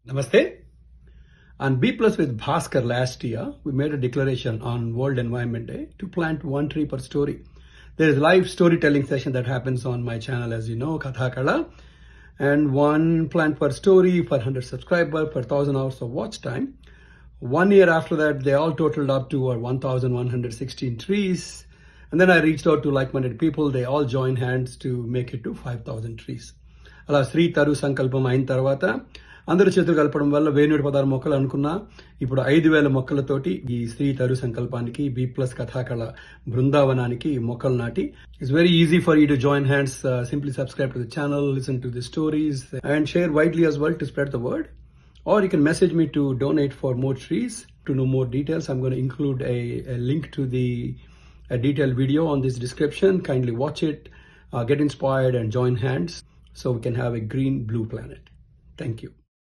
Namaste. On B Plus with Bhaskar last year, we made a declaration on World Environment Day to plant 1 tree per story. There is a live storytelling session that happens on my channel, as you know, Katha Kala, and 1 plant per story per 100 subscriber per 1,000 hours of watch time. 1 year after that, they all totaled up to 1,116 trees. And then I reached out to like-minded people. They all joined hands to make it to 5,000 trees. అలా శ్రీ తరు సంకల్పం అయిన తర్వాత అందరూ చేతులు కలపడం వల్ల 1116 మొక్కలు అనుకున్నా ఇప్పుడు 5,000 మొక్కలతోటి ఈ శ్రీ తరు సంకల్పానికి బి ప్లస్ కథాకళ బృందావనానికి మొక్కలు నాటి. It's very easy for you to join hands. Simply subscribe to the channel, listen to the stories and share widely as well to spread the word. Or you can message me to donate for more trees. To know more details, I'm going to include a link to a detailed video on this description. Kindly watch it, get inspired and join hands so we can have a green blue planet. Thank you.